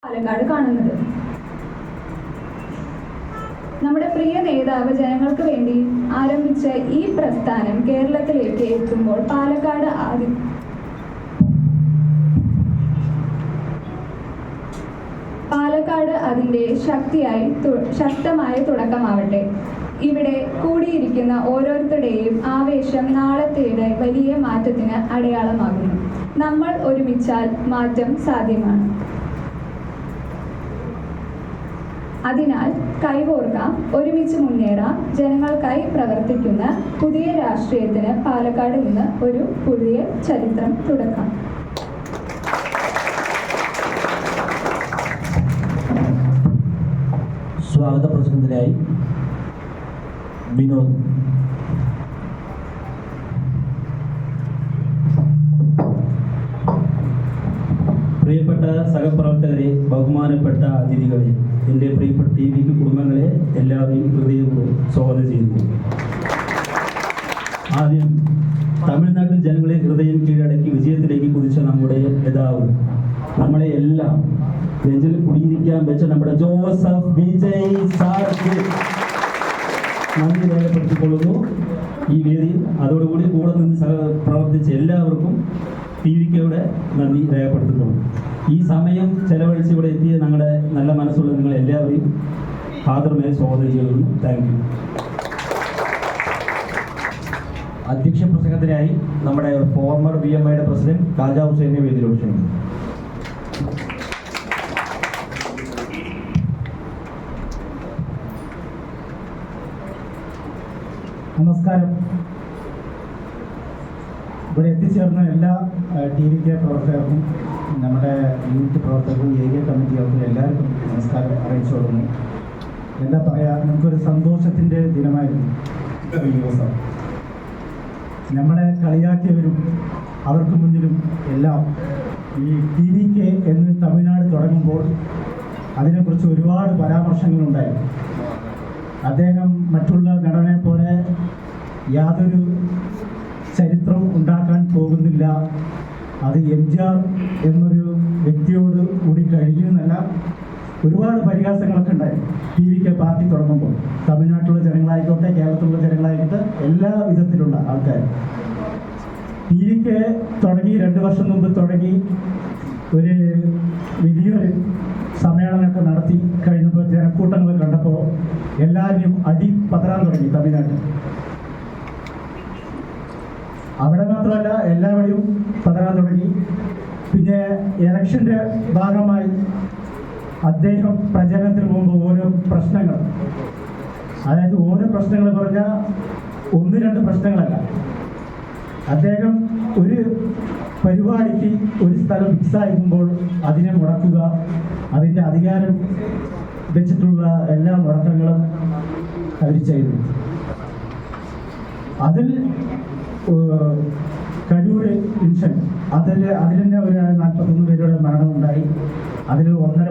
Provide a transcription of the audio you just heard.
പാലക്കാട് കാണുന്നത്. നമ്മുടെ പ്രിയ നേതാവ് ജനങ്ങൾക്ക് വേണ്ടി ആരംഭിച്ച ഈ പ്രസ്ഥാനം കേരളത്തിലേക്ക് എത്തുമ്പോൾ പാലക്കാട് അതിൻ്റെ ശക്തമായ തുടക്കമാവട്ടെ. ഇവിടെ കൂടിയിരിക്കുന്ന ഓരോരുത്തരുടെയും ആവേശം നാളത്തെ വലിയ മാറ്റത്തിന് അടയാളമാകുന്നു. നമ്മൾ ഒരുമിച്ചാൽ മാറ്റം സാധ്യമാണ്. അതിനാൽ കൈകോർക്കാം, ഒരുമിച്ച് മുന്നേറാം. ജനങ്ങൾക്കായി പ്രവർത്തിക്കുന്ന പുതിയ രാഷ്ട്രീയത്തിന് പാലക്കാട് നിന്ന് ഒരു പുതിയ ചരിത്രം തുടക്കാം. സ്വാഗത പ്രസംഗത്തിനായി വിനോദ്. പ്രിയപ്പെട്ട സഹപ്രവർത്തകരെ, ബഹുമാനപ്പെട്ട അതിഥികളെ, എൻ്റെ പ്രിയപ്പെട്ട TV കുടുംബങ്ങളെ എല്ലാവരെയും ഹൃദയപൂർവ്വം സ്വാഗതം ചെയ്യുന്നു. ആദ്യം തമിഴ്നാട്ടിൽ ജനങ്ങളെ ഹൃദയം കീഴടക്കി വിജയത്തിലേക്ക് കുതിച്ച നമ്മുടെ നേതാവ്, നമ്മളെ എല്ലാം നെഞ്ചിൽ കുടിയിരിക്കാൻ വെച്ച നമ്മുടെ ജോസഫ് വിജയ് സാർക്ക് നന്ദി രേഖപ്പെടുത്തിക്കൊള്ളുന്നു ഈ വേദിയിൽ. അതോടുകൂടി കൂടെ നിന്ന് പ്രവർത്തിച്ച എല്ലാവർക്കും TVKയുടെ നന്ദി രേഖപ്പെടുത്തുന്നു. ഈ സമയം ചെലവഴിച്ച് ഇവിടെ എത്തിയ ഞങ്ങളുടെ നല്ല മനസ്സുള്ള നിങ്ങൾ എല്ലാവരെയും ഹാദരമായി സ്വാഗതം ചെയ്യുന്നു. Thank you. അധ്യക്ഷ പ്രസംഗത്തിനായി നമ്മുടെ ഫോർമർ BMIയുടെ പ്രസിഡന്റ് കാജ ഹുസൈനെ വേദിയിലോട്ട് ക്ഷണിക്കുന്നു. നമസ്കാരം. ഇവിടെ എത്തിച്ചേർന്ന എല്ലാ TVK പ്രവർത്തകർക്കും, നമ്മുടെ യൂത്ത് പ്രവർത്തകർക്കും, ഏരിയ കമ്മിറ്റികൾക്കും എല്ലാവർക്കും നമസ്കാരം അറിയിച്ചു കൊടുക്കുന്നു. എന്താ പറയുക, നമുക്കൊരു സന്തോഷത്തിൻ്റെ ദിനമായിരുന്നു ഈ ദിവസം. നമ്മളെ കളിയാക്കിയവരും അവർക്ക് മുന്നിലും എല്ലാം ഈ TVK എന്ന് തമിഴ്നാട് തുടങ്ങുമ്പോൾ അതിനെക്കുറിച്ച് ഒരുപാട് പരാമർശങ്ങളുണ്ടായി. അദ്ദേഹം മറ്റുള്ള നടനെ പോലെ യാതൊരു ചരിത്രം ഉണ്ടാക്കാൻ പോകുന്നില്ല, അത് MGR എന്നൊരു വ്യക്തിയോട് കൂടി കഴിയുമെന്നല്ല, ഒരുപാട് പരിഹാസങ്ങളൊക്കെ ഉണ്ടായി TVK പാർട്ടി തുടങ്ങുമ്പോൾ. തമിഴ്നാട്ടിലുള്ള ജനങ്ങളായിക്കോട്ടെ, കേരളത്തിലുള്ള ജനങ്ങളായിക്കോട്ടെ, എല്ലാ വിധത്തിലുള്ള ആൾക്കാർ TVK തുടങ്ങി 2 വർഷം മുമ്പ് തുടങ്ങി ഒരു വലിയൊരു സമ്മേളനമൊക്കെ നടത്തി കഴിഞ്ഞപ്പോൾ ജനക്കൂട്ടങ്ങൾ കണ്ടപ്പോൾ എല്ലാവരും അടി പതറാൻ തുടങ്ങി തമിഴ്നാട്ടിൽ. അവിടെ മാത്രമല്ല, എല്ലാവരെയും പതറാൻ തുടങ്ങി. പിന്നെ ഇലക്ഷൻ്റെ ഭാഗമായി അദ്ദേഹം പ്രചരണത്തിന് മുമ്പ് ഓരോ പ്രശ്നങ്ങൾ, അതായത് ഓരോ പ്രശ്നങ്ങൾ പറഞ്ഞാൽ 1-2 പ്രശ്നങ്ങളല്ല, അദ്ദേഹം ഒരു പരിപാടിക്ക് ഒരു സ്ഥലം ഫിക്സായിരിക്കുമ്പോൾ അതിനെ മുടക്കുക, അതിൻ്റെ അധികാരം വെച്ചിട്ടുള്ള എല്ലാ മുടക്കങ്ങളും അവർ ചെയ്തു. അതിൽ കരൂര് ഇൻഷൻ അതിൽ തന്നെ ഒരു 41 പേരുടെ മരണമുണ്ടായി. അതിൽ 1.5